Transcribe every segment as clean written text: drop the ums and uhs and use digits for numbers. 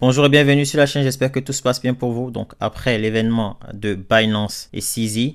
Bonjour et bienvenue sur la chaîne, j'espère que tout se passe bien pour vous. Donc après l'événement de Binance et CZ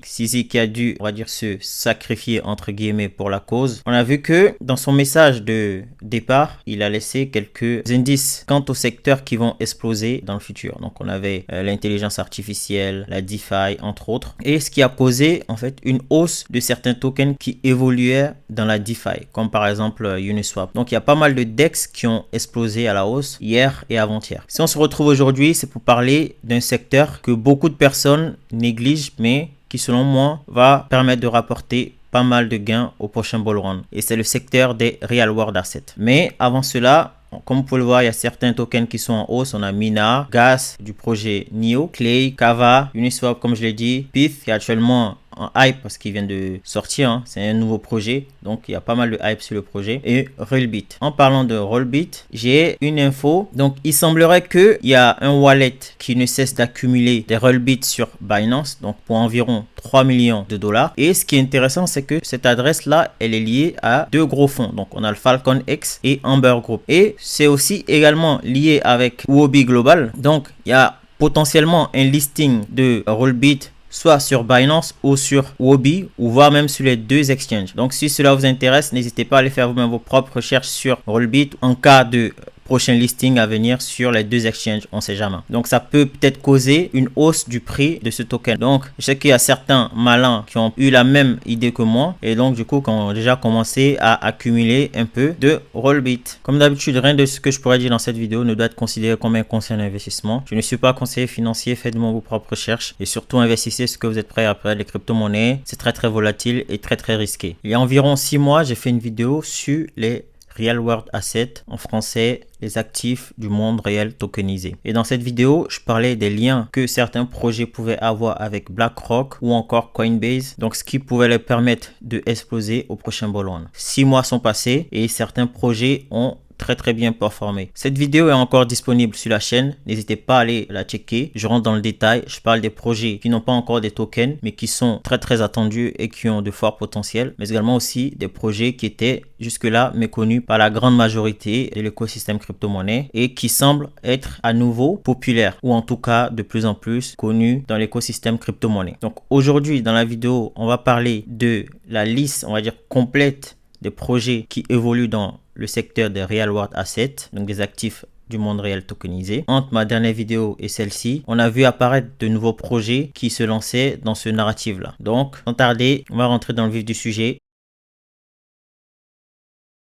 qui a dû, on va dire, se sacrifier entre guillemets pour la cause, on a vu que dans son message de départ, il a laissé quelques indices quant aux secteurs qui vont exploser dans le futur. Donc on avait l'intelligence artificielle, la DeFi entre autres, et ce qui a causé en fait une hausse de certains tokens qui évoluaient dans la DeFi, comme par exemple Uniswap. Donc il y a pas mal de DEX qui ont explosé à la hausse hier et avant-hier. Si on se retrouve aujourd'hui, c'est pour parler d'un secteur que beaucoup de personnes négligent, mais qui selon moi va permettre de rapporter pas mal de gains au prochain bull run. Et c'est le secteur des real world assets. Mais avant cela, comme vous pouvez le voir, il y a certains tokens qui sont en hausse. On a Mina, Gas du projet NIO, Clay, Kava, Uniswap comme je l'ai dit, Pyth qui est actuellement en hype parce qu'il vient de sortir, hein. C'est un nouveau projet, donc il y a pas mal de hype sur le projet, et Rollbit. En parlant de Rollbit, j'ai une info. Donc il semblerait qu'il y a un wallet qui ne cesse d'accumuler des Rollbit sur Binance, donc pour environ 3 millions de dollars. Et ce qui est intéressant, c'est que cette adresse là, elle est liée à deux gros fonds. Donc on a le Falcon X et Amber Group, et c'est aussi également lié avec Huobi Global. Donc il y a potentiellement un listing de Rollbit soit sur Binance ou sur Huobi, ou voire même sur les deux exchanges. Donc si cela vous intéresse, n'hésitez pas à aller faire vous-même vos propres recherches sur Rollbit en cas de prochain listing à venir sur les deux exchanges, on sait jamais. Donc ça peut peut-être causer une hausse du prix de ce token. Donc je sais qu'il y a certains malins qui ont eu la même idée que moi, et donc du coup qui ont déjà commencé à accumuler un peu de Rollbit. Comme d'habitude, rien de ce que je pourrais dire dans cette vidéo ne doit être considéré comme un conseil d'investissement. Je ne suis pas conseiller financier, faites-moi vos propres recherches et surtout investissez ce que vous êtes prêt à perdre. Les crypto-monnaies, c'est très volatile et très risqué. Il y a environ 6 mois, j'ai fait une vidéo sur les Real World Assets, en français, les actifs du monde réel tokenisé. Et dans cette vidéo, je parlais des liens que certains projets pouvaient avoir avec BlackRock ou encore Coinbase, donc ce qui pouvait leur permettre de exploser au prochain bull run. 6 mois sont passés et certains projets ont très bien performé. Cette vidéo est encore disponible sur la chaîne, n'hésitez pas à aller la checker. Je rentre dans le détail, je parle des projets qui n'ont pas encore des tokens mais qui sont très attendus et qui ont de forts potentiels, mais également aussi des projets qui étaient jusque-là méconnus par la grande majorité de l'écosystème crypto-monnaie et qui semblent être à nouveau populaires, ou en tout cas de plus en plus connus dans l'écosystème crypto-monnaie. Donc aujourd'hui dans la vidéo, on va parler de la liste, on va dire complète, des projets qui évoluent dans le secteur des Real World Assets, donc des actifs du monde réel tokenisé. Entre ma dernière vidéo et celle-ci, on a vu apparaître de nouveaux projets qui se lançaient dans ce narratif-là. Donc, sans tarder, on va rentrer dans le vif du sujet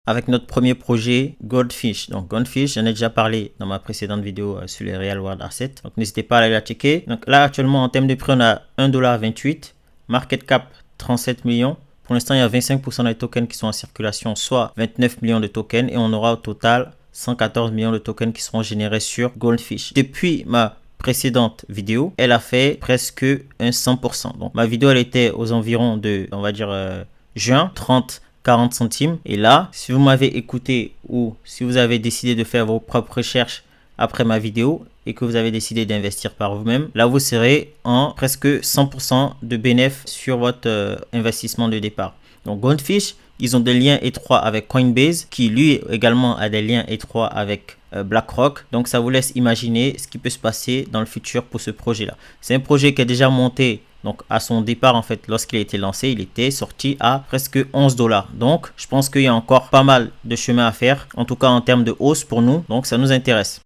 avec notre premier projet, Goldfish. Donc Goldfish, j'en ai déjà parlé dans ma précédente vidéo sur les Real World Assets. Donc n'hésitez pas à aller la checker. Donc là, actuellement, en termes de prix, on a 1,28$, market cap 37 millions. Pour l'instant, il y a 25% des tokens qui sont en circulation, soit 29 millions de tokens, et on aura au total 114 millions de tokens qui seront générés sur Goldfish. Depuis ma précédente vidéo, elle a fait presque un 100%. Donc ma vidéo, elle était aux environs de, on va dire, juin, 30-40 centimes. Et là, si vous m'avez écouté ou si vous avez décidé de faire vos propres recherches après ma vidéo et que vous avez décidé d'investir par vous-même, là vous serez en presque 100% de bénéfice sur votre investissement de départ. Donc Goldfish, ils ont des liens étroits avec Coinbase qui lui également a des liens étroits avec BlackRock. Donc ça vous laisse imaginer ce qui peut se passer dans le futur pour ce projet-là. C'est un projet qui est déjà monté. Donc à son départ, en fait, lorsqu'il a été lancé, il était sorti à presque 11$. Donc je pense qu'il y a encore pas mal de chemin à faire, en tout cas en termes de hausse pour nous. Donc ça nous intéresse.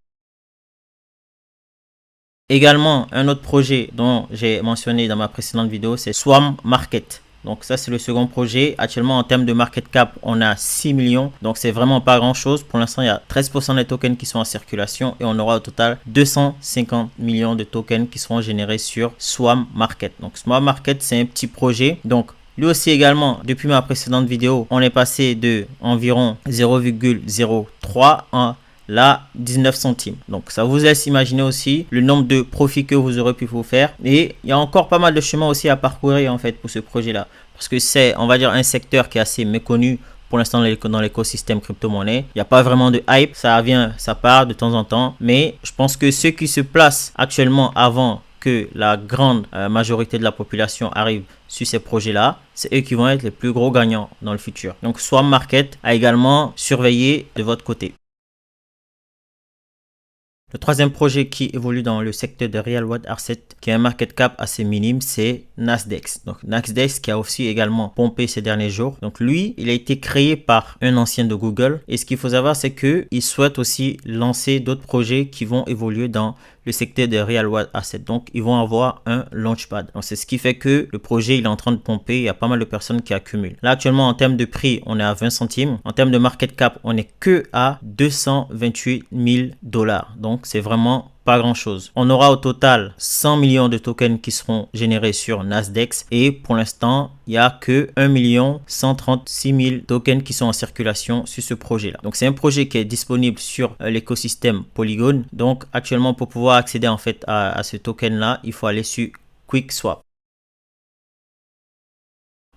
Également, un autre projet dont j'ai mentionné dans ma précédente vidéo, c'est Swarm Market. Donc ça, c'est le second projet. Actuellement, en termes de market cap, on a 6 millions. Donc c'est vraiment pas grand chose. Pour l'instant, il y a 13% des tokens qui sont en circulation et on aura au total 250 millions de tokens qui seront générés sur Swarm Market. Donc Swarm Market, c'est un petit projet. Donc lui aussi également, depuis ma précédente vidéo, on est passé de environ 0,03 à là 19 centimes. Donc ça vous laisse imaginer aussi le nombre de profits que vous aurez pu vous faire, et il y a encore pas mal de chemin aussi à parcourir en fait pour ce projet là, parce que c'est, on va dire, un secteur qui est assez méconnu pour l'instant dans l'écosystème crypto-monnaie. Il n'y a pas vraiment de hype, ça vient, ça part de temps en temps, mais je pense que ceux qui se placent actuellement avant que la grande majorité de la population arrive sur ces projets-là, c'est eux qui vont être les plus gros gagnants dans le futur. Donc Swarm Market a également surveillé de votre côté. Le troisième projet qui évolue dans le secteur de Real World Asset, qui a un market cap assez minime, c'est Nasdex. Donc Nasdex qui a aussi également pompé ces derniers jours. Donc lui, il a été créé par un ancien de Google. Et ce qu'il faut savoir, c'est qu'il souhaite aussi lancer d'autres projets qui vont évoluer dans le secteur de Real World Asset. Donc, ils vont avoir un launchpad. Donc, c'est ce qui fait que le projet, il est en train de pomper. Il y a pas mal de personnes qui accumulent. Là, actuellement, en termes de prix, on est à 20 centimes. En termes de market cap, on est que à 228 000 $. Donc, c'est vraiment pas grand chose. On aura au total 100 millions de tokens qui seront générés sur Nasdex et pour l'instant, il n'y a que 1 136 000 tokens qui sont en circulation sur ce projet-là. Donc, c'est un projet qui est disponible sur l'écosystème Polygon. Donc, actuellement, pour pouvoir accéder en fait à ce token-là, il faut aller sur QuickSwap.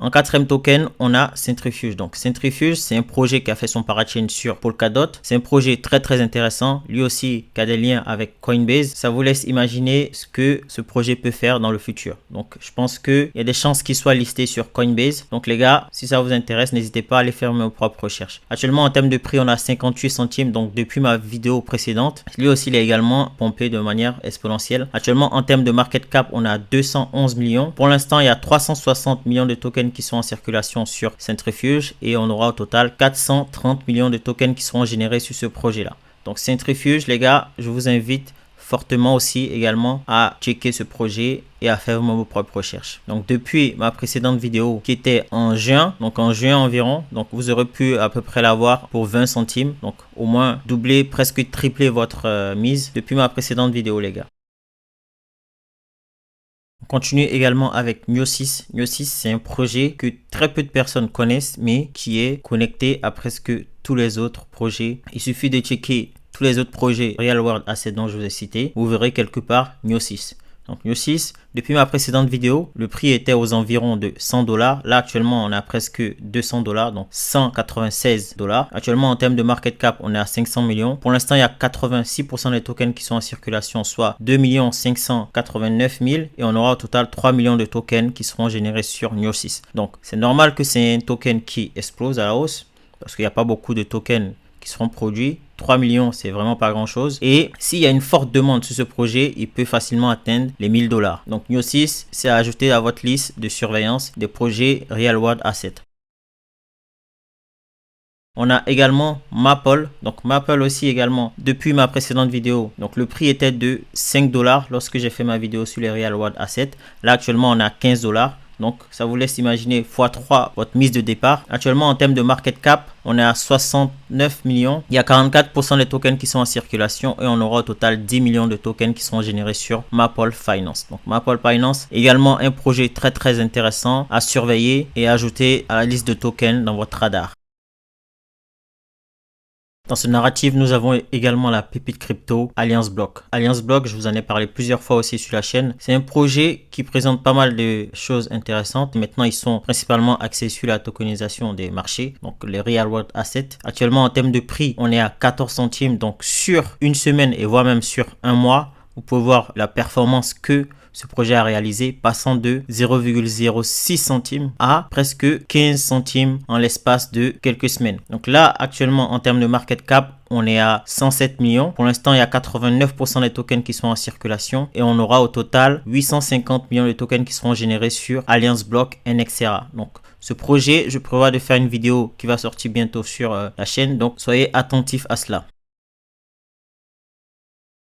En quatrième token, on a Centrifuge. Donc Centrifuge, c'est un projet qui a fait son parachain sur Polkadot. C'est un projet très intéressant. Lui aussi qui a des liens avec Coinbase. Ça vous laisse imaginer ce que ce projet peut faire dans le futur. Donc je pense qu'il y a des chances qu'il soit listé sur Coinbase. Donc les gars, si ça vous intéresse, n'hésitez pas à aller faire vos propres recherches. Actuellement, en termes de prix, on a 58 centimes. Donc depuis ma vidéo précédente, lui aussi, il est également pompé de manière exponentielle. Actuellement, en termes de market cap, on a 211 millions. Pour l'instant, il y a 360 millions de tokens qui sont en circulation sur Centrifuge et on aura au total 430 millions de tokens qui seront générés sur ce projet là. Donc Centrifuge, les gars, je vous invite fortement aussi également à checker ce projet et à faire vos propres recherches. Donc depuis ma précédente vidéo qui était en juin, donc en juin environ, donc vous aurez pu à peu près l'avoir pour 20 centimes, donc au moins doubler, presque tripler votre mise depuis ma précédente vidéo les gars. On continue également avec Gnosis. Gnosis, c'est un projet que très peu de personnes connaissent, mais qui est connecté à presque tous les autres projets. Il suffit de checker tous les autres projets Real World Asset dont je vous ai cité. Vous verrez quelque part Gnosis. Donc Gnosis, depuis ma précédente vidéo, le prix était aux environs de 100 $. Là actuellement on a presque 200 $, donc 196 $. Actuellement en termes de market cap, on est à 500 millions. Pour l'instant il y a 86% des tokens qui sont en circulation, soit 2 589 000 et on aura au total 3 millions de tokens qui seront générés sur Gnosis. Donc c'est normal que c'est un token qui explose à la hausse parce qu'il n'y a pas beaucoup de tokens qui seront produits. 3 millions, c'est vraiment pas grand chose. Et s'il y a une forte demande sur ce projet, il peut facilement atteindre les 1000 $. Donc Gnosis, c'est à ajouter à votre liste de surveillance des projets Real World Asset. On a également Maple. Donc Maple aussi également depuis ma précédente vidéo. Donc le prix était de 5 $ lorsque j'ai fait ma vidéo sur les Real World Asset. Là actuellement on a 15 $. Donc, ça vous laisse imaginer x3 votre mise de départ. Actuellement, en termes de market cap, on est à 69 millions. Il y a 44% des tokens qui sont en circulation et on aura au total 10 millions de tokens qui seront générés sur Maple Finance. Donc, Maple Finance, également un projet très intéressant à surveiller et ajouter à la liste de tokens dans votre radar. Dans ce narratif, nous avons également la pépite crypto Alliance Block. Alliance Block, je vous en ai parlé plusieurs fois aussi sur la chaîne. C'est un projet qui présente pas mal de choses intéressantes. Maintenant, ils sont principalement axés sur la tokenisation des marchés, donc les Real World Assets. Actuellement, en termes de prix, on est à 14 centimes. Donc, sur une semaine et voire même sur un mois, vous pouvez voir la performance que ce projet a réalisé, passant de 0,06 centimes à presque 15 centimes en l'espace de quelques semaines. Donc là, actuellement, en termes de market cap, on est à 107 millions. Pour l'instant, il y a 89% des tokens qui sont en circulation et on aura au total 850 millions de tokens qui seront générés sur Alliance Block NXRA. Donc, ce projet, je prévois de faire une vidéo qui va sortir bientôt sur la chaîne. Donc, soyez attentifs à cela.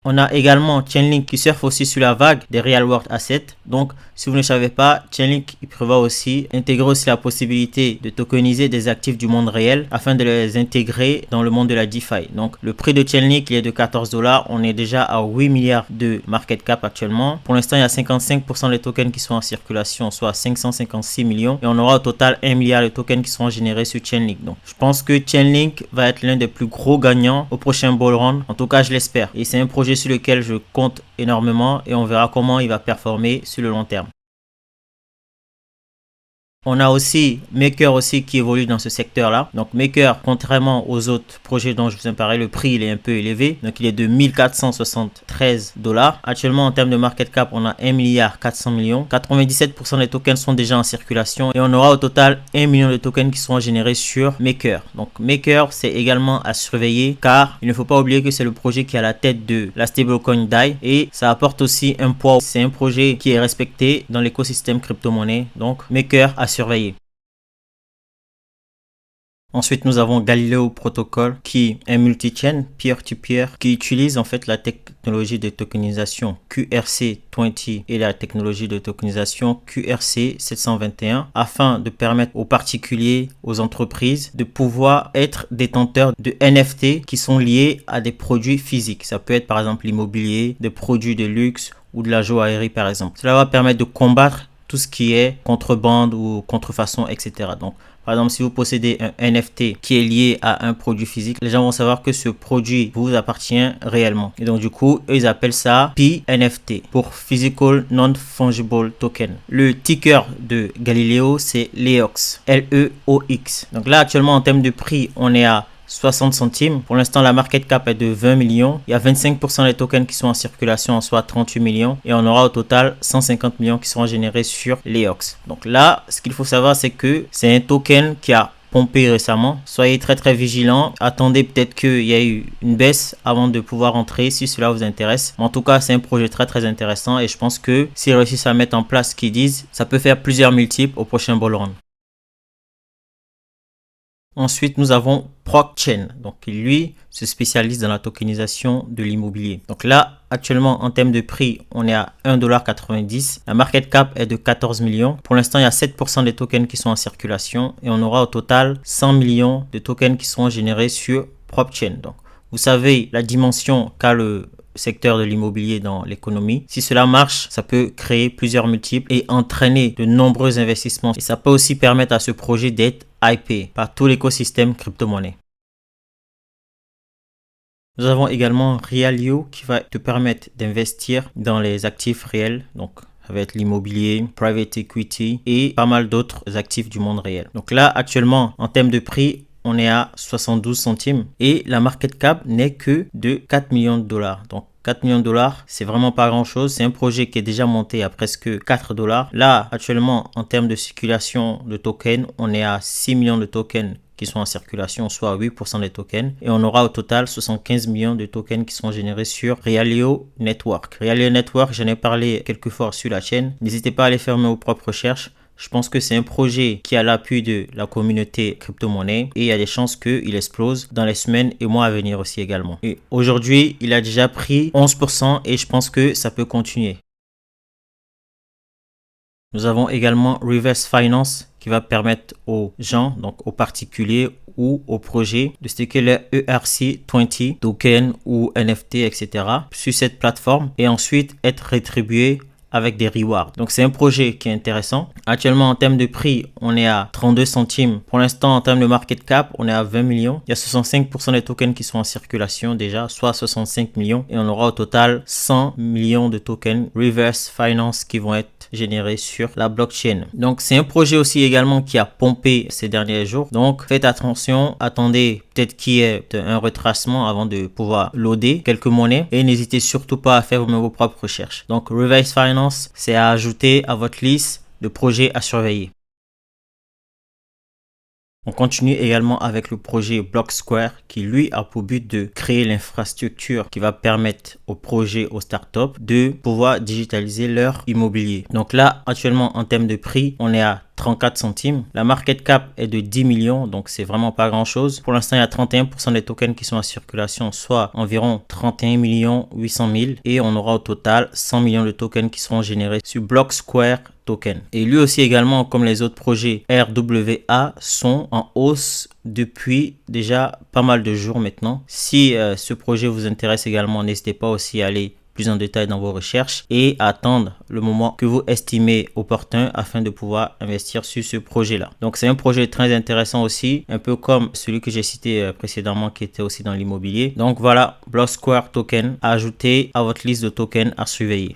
On a également Chainlink qui surfe aussi sur la vague des Real World Assets. Donc, si vous ne savez pas, Chainlink il prévoit aussi intégrer aussi la possibilité de tokeniser des actifs du monde réel afin de les intégrer dans le monde de la DeFi. Donc, le prix de Chainlink il est de 14 $. On est déjà à 8 milliards de market cap actuellement. Pour l'instant, il y a 55% des tokens qui sont en circulation, soit 556 millions. Et on aura au total 1 milliard de tokens qui seront générés sur Chainlink. Donc, je pense que Chainlink va être l'un des plus gros gagnants au prochain bull run. En tout cas, je l'espère. Et c'est un projet sur lequel je compte énormément et on verra comment il va performer sur le long terme. On a aussi Maker aussi qui évolue dans ce secteur-là. Donc Maker, contrairement aux autres projets dont je vous ai parlé, le prix il est un peu élevé. Donc il est de 1473 dollars. Actuellement en termes de market cap, on a 1 milliard 400 millions. 97% des tokens sont déjà en circulation et on aura au total 1 million de tokens qui seront générés sur Maker. Donc Maker, c'est également à surveiller car il ne faut pas oublier que c'est le projet qui est à la tête de la stablecoin DAI et ça apporte aussi un poids. C'est un projet qui est respecté dans l'écosystème crypto-monnaie. Donc Maker à surveiller. Ensuite, nous avons Galileo Protocol qui est multi-chain, peer-to-peer, qui utilise en fait la technologie de tokenisation QRC20 et la technologie de tokenisation QRC721 afin de permettre aux particuliers, aux entreprises de pouvoir être détenteurs de NFT qui sont liés à des produits physiques. Ça peut être par exemple l'immobilier, des produits de luxe ou de la joaillerie par exemple. Cela va permettre de combattre tout ce qui est contrebande ou contrefaçon, etc. Donc, par exemple, si vous possédez un NFT qui est lié à un produit physique, les gens vont savoir que ce produit vous appartient réellement. Et donc, du coup, eux, ils appellent ça PNFT pour Physical Non-Fungible Token. Le ticker de Galileo, c'est LEOX. L-E-O-X. Donc là, actuellement, en termes de prix, on est à 60 centimes. Pour l'instant, la market cap est de 20 millions. Il y a 25% des tokens qui sont en circulation, soit 38 millions. Et on aura au total 150 millions qui seront générés sur l'EOX. Donc là, ce qu'il faut savoir, c'est que c'est un token qui a pompé récemment. Soyez très vigilants. Attendez peut-être qu'il y ait eu une baisse avant de pouvoir entrer si cela vous intéresse. Mais en tout cas, c'est un projet très intéressant et je pense que s'ils réussissent à mettre en place ce qu'ils disent, ça peut faire plusieurs multiples au prochain bull run. Ensuite, nous avons ProcChain, donc qui lui se spécialise dans la tokenisation de l'immobilier. Donc là, actuellement, en termes de prix, on est à 1,90 $. La market cap est de 14 millions. Pour l'instant, il y a 7% des tokens qui sont en circulation et on aura au total 100 millions de tokens qui seront générés sur ProcChain. Donc, vous savez la dimension qu'a le secteur de l'immobilier dans l'économie. Si cela marche, ça peut créer plusieurs multiples et entraîner de nombreux investissements. Et ça peut aussi permettre à ce projet d'être hypé par tout l'écosystème crypto-monnaie. Nous avons également Realio qui va te permettre d'investir dans les actifs réels. Donc, ça va être l'immobilier, private equity et pas mal d'autres actifs du monde réel. Donc là, actuellement, en termes de prix, on est à 72 centimes et la market cap n'est que de 4 millions de dollars. Donc 4 millions de dollars, c'est vraiment pas grand chose. C'est un projet qui est déjà monté à presque 4 dollars. Là, actuellement, en termes de circulation de tokens, on est à 6 millions de tokens qui sont en circulation, soit 8% des tokens. Et on aura au total 75 millions de tokens qui seront générés sur Realio Network. Realio Network, j'en ai parlé quelques fois sur la chaîne. N'hésitez pas à aller faire vos propres recherches. Je pense que c'est un projet qui a l'appui de la communauté crypto-monnaie et il y a des chances qu'il explose dans les semaines et mois à venir aussi également. Et aujourd'hui, il a déjà pris 11% et je pense que ça peut continuer. Nous avons également Reverse Finance qui va permettre aux gens, donc aux particuliers ou aux projets de staker leur ERC20 token ou NFT, etc. sur cette plateforme et ensuite être rétribué avec des rewards. Donc c'est un projet qui est intéressant. Actuellement en termes de prix, on est à 32 centimes. Pour l'instant en termes de market cap, on est à 20 millions. Il y a 65% des tokens qui sont en circulation déjà, soit 65 millions. Et on aura au total 100 millions de tokens Reverse Finance qui vont être générés sur la blockchain. Donc c'est un projet aussi également qui a pompé ces derniers jours. Donc faites attention, attendez peut-être qu'il y ait un retracement avant de pouvoir loader quelques monnaies. Et n'hésitez surtout pas à faire vos propres recherches. Donc Reverse Finance, c'est à ajouter à votre liste de projets à surveiller. On continue également avec le projet Block Square qui lui a pour but de créer l'infrastructure qui va permettre aux projets, aux startups de pouvoir digitaliser leur immobilier. Donc là, actuellement en termes de prix, on est à 34 centimes. La market cap est de 10 millions, donc c'est vraiment pas grand chose. Pour l'instant, il y a 31% des tokens qui sont en circulation, soit environ 31 millions 800 000. Et on aura au total 100 millions de tokens qui seront générés sur Block Square Token. Et lui aussi également, comme les autres projets RWA, sont en hausse depuis déjà pas mal de jours maintenant. Si ce projet vous intéresse également, n'hésitez pas aussi à aller plus en détail dans vos recherches et attendre le moment que vous estimez opportun afin de pouvoir investir sur ce projet-là. Donc c'est un projet très intéressant aussi, un peu comme celui que j'ai cité précédemment qui était aussi dans l'immobilier. Donc voilà, Block Square Token, ajoutez à votre liste de tokens à surveiller.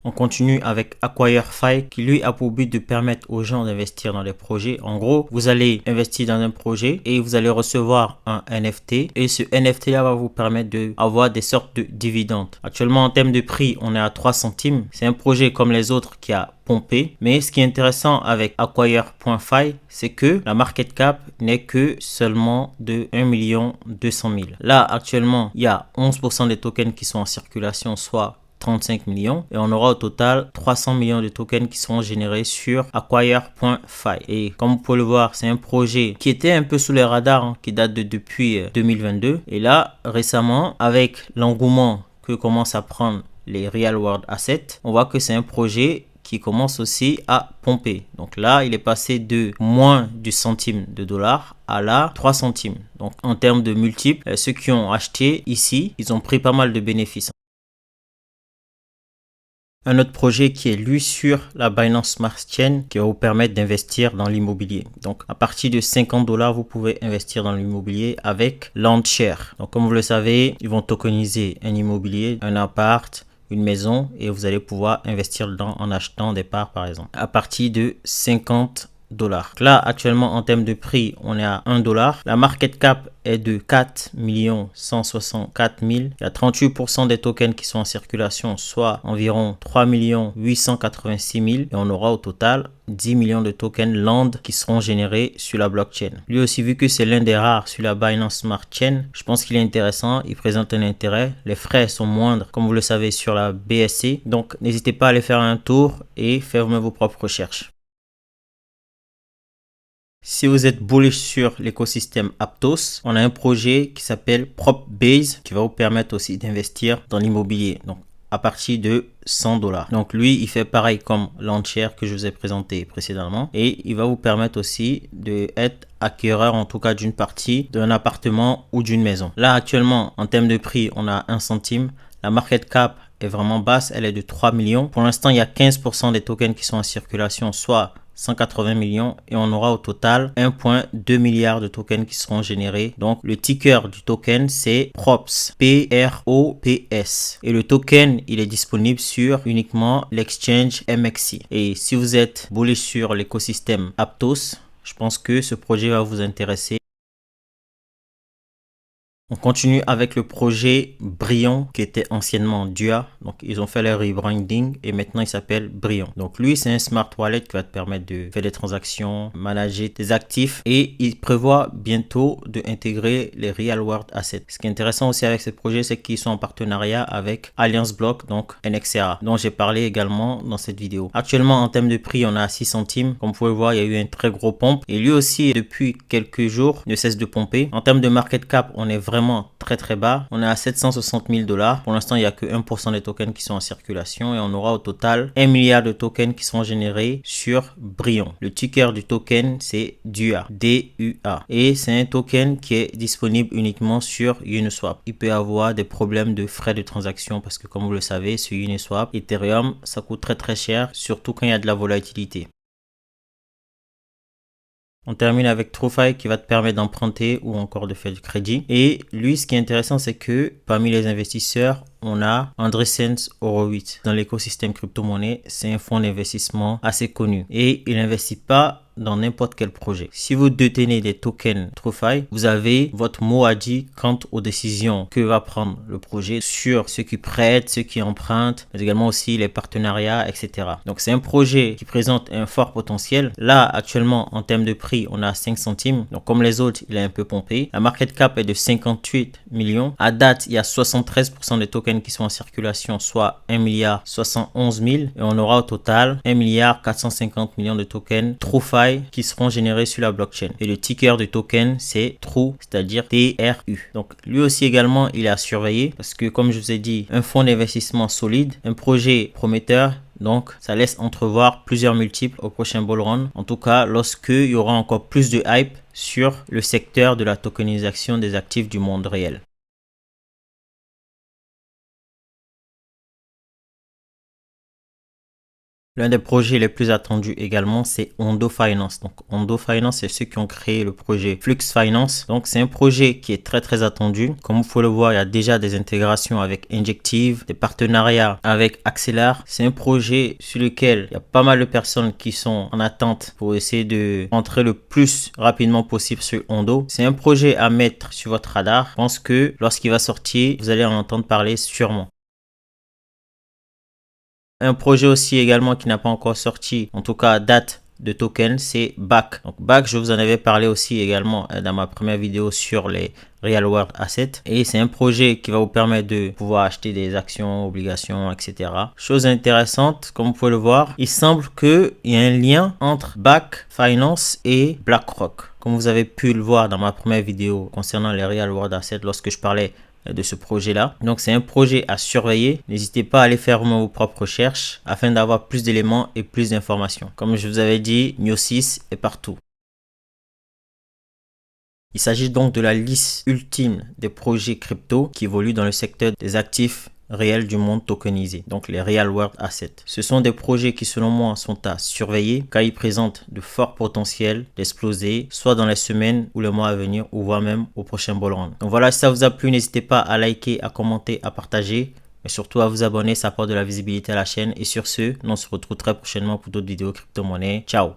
On continue avec AcquireFi qui lui a pour but de permettre aux gens d'investir dans les projets. En gros, vous allez investir dans un projet et vous allez recevoir un NFT et ce NFT là va vous permettre d'avoir des sortes de dividendes. Actuellement en termes de prix, on est à 3 centimes. C'est un projet comme les autres qui a pompé. Mais ce qui est intéressant avec Acquire.fi, c'est que la market cap n'est que seulement de 1 200 000. Là, actuellement, il y a 11% des tokens qui sont en circulation, soit 35 millions et on aura au total 300 millions de tokens qui seront générés sur Acquire.fi. Et comme vous pouvez le voir, c'est un projet qui était un peu sous les radars, qui date de depuis 2022. Et là, récemment, avec l'engouement que commencent à prendre les Real World Assets, on voit que c'est un projet qui commence aussi à pomper. Donc là, il est passé de moins du centime de dollar à là 3 centimes. Donc en termes de multiples, ceux qui ont acheté ici, ils ont pris pas mal de bénéfices. Un autre projet qui est lui sur la Binance Smart Chain qui va vous permettre d'investir dans l'immobilier. Donc à partir de 50 $, vous pouvez investir dans l'immobilier avec Landshare. Donc comme vous le savez, ils vont tokeniser un immobilier, un appart, une maison et vous allez pouvoir investir dedans en achetant des parts par exemple. À partir de 50 $. Là, actuellement, en termes de prix, on est à 1 $. La market cap est de 4 164 000. Il y a 38% des tokens qui sont en circulation, soit environ 3 886 000. Et on aura au total 10 millions de tokens LAND qui seront générés sur la blockchain. Lui aussi, vu que c'est l'un des rares sur la Binance Smart Chain, je pense qu'il est intéressant. Il présente un intérêt. Les frais sont moindres, comme vous le savez, sur la BSC. Donc, n'hésitez pas à aller faire un tour et faire vos propres recherches. Si vous êtes bullish sur l'écosystème Aptos, on a un projet qui s'appelle PropBase qui va vous permettre aussi d'investir dans l'immobilier. Donc, à partir de 100 $. Donc, lui, il fait pareil comme Landshare que je vous ai présenté précédemment. Et il va vous permettre aussi d'être acquéreur, en tout cas d'une partie d'un appartement ou d'une maison. Là, actuellement, en termes de prix, on a 1 centime. La market cap est vraiment basse, elle est de 3 millions. Pour l'instant, il y a 15% des tokens qui sont en circulation, soit 180 millions et on aura au total 1,2 milliard de tokens qui seront générés. Donc le ticker du token c'est PROPS, P-R-O-P-S et le token il est disponible sur uniquement l'exchange MXC. Et si vous êtes bullish sur l'écosystème Aptos, je pense que ce projet va vous intéresser. On continue avec le projet Brion qui était anciennement Dua. Donc, ils ont fait le rebranding et maintenant il s'appelle Brion. Donc, lui, c'est un smart wallet qui va te permettre de faire des transactions, manager tes actifs et il prévoit bientôt d'intégrer les Real World Assets. Ce qui est intéressant aussi avec ce projet, c'est qu'ils sont en partenariat avec Alliance Block, donc NXRA, dont j'ai parlé également dans cette vidéo. Actuellement, en termes de prix, on a 6 centimes. Comme vous pouvez voir, il y a eu un très gros pompe et lui aussi, depuis quelques jours, ne cesse de pomper. En termes de market cap, on est vraiment très bas. On est à 760 000 $. Pour l'instant, il n'y a que 1% des tokens qui sont en circulation et on aura au total 1 milliard de tokens qui seront générés sur Brion. Le ticker du token, c'est DUA, D-U-A. Et c'est un token qui est disponible uniquement sur Uniswap. Il peut avoir des problèmes de frais de transaction parce que comme vous le savez, sur Uniswap, Ethereum, ça coûte très cher, surtout quand il y a de la volatilité. On termine avec TrueFi qui va te permettre d'emprunter ou encore de faire du crédit. Et lui, ce qui est intéressant, c'est que parmi les investisseurs, on a Andreessen Horowitz. Dans l'écosystème crypto-monnaie, c'est un fonds d'investissement assez connu. Et il n'investit pas dans n'importe quel projet. Si vous détenez des tokens TrueFi, vous avez votre mot à dire quant aux décisions que va prendre le projet sur ceux qui prêtent, ceux qui empruntent, mais également aussi les partenariats, etc. Donc c'est un projet qui présente un fort potentiel. Là, actuellement, en termes de prix, on a 5 centimes. Donc comme les autres, il est un peu pompé. La market cap est de 58 millions. À date, il y a 73% des tokens qui sont en circulation, soit 1 milliard 71 000. Et on aura au total 1 milliard 450 millions de tokens TrueFi qui seront générés sur la blockchain. Et le ticker du token, c'est True, c'est-à-dire TRU. Donc, lui aussi également, il est à surveiller parce que, comme je vous ai dit, un fonds d'investissement solide, un projet prometteur. Donc, ça laisse entrevoir plusieurs multiples au prochain bull run. En tout cas, lorsque il y aura encore plus de hype sur le secteur de la tokenisation des actifs du monde réel. L'un des projets les plus attendus également, c'est Ondo Finance. Donc Ondo Finance, c'est ceux qui ont créé le projet Flux Finance. Donc c'est un projet qui est très attendu. Comme vous pouvez le voir, il y a déjà des intégrations avec Injective, des partenariats avec Accelar. C'est un projet sur lequel il y a pas mal de personnes qui sont en attente pour essayer de rentrer le plus rapidement possible sur Ondo. C'est un projet à mettre sur votre radar. Je pense que lorsqu'il va sortir, vous allez en entendre parler sûrement. Un projet aussi également qui n'a pas encore sorti, en tout cas date de token, c'est BAC. Donc BAC, je vous en avais parlé aussi également dans ma première vidéo sur les Real World Assets. Et c'est un projet qui va vous permettre de pouvoir acheter des actions, obligations, etc. Chose intéressante, comme vous pouvez le voir, il semble qu'il y a un lien entre BAC Finance et BlackRock. Comme vous avez pu le voir dans ma première vidéo concernant les Real World Assets lorsque je parlais de ce projet-là. Donc c'est un projet à surveiller. N'hésitez pas à aller faire vos propres recherches afin d'avoir plus d'éléments et plus d'informations. Comme je vous avais dit, Miosis est partout. Il s'agit donc de la liste ultime des projets crypto qui évoluent dans le secteur des actifs réels du monde tokenisé, donc les Real World Assets. Ce sont des projets qui selon moi sont à surveiller car ils présentent de forts potentiels d'exploser soit dans les semaines ou les mois à venir ou voire même au prochain bull run. Donc voilà, si ça vous a plu, n'hésitez pas à liker, à commenter, à partager, mais surtout à vous abonner, ça apporte de la visibilité à la chaîne. Et sur ce, on se retrouve très prochainement pour d'autres vidéos crypto-monnaie. Ciao!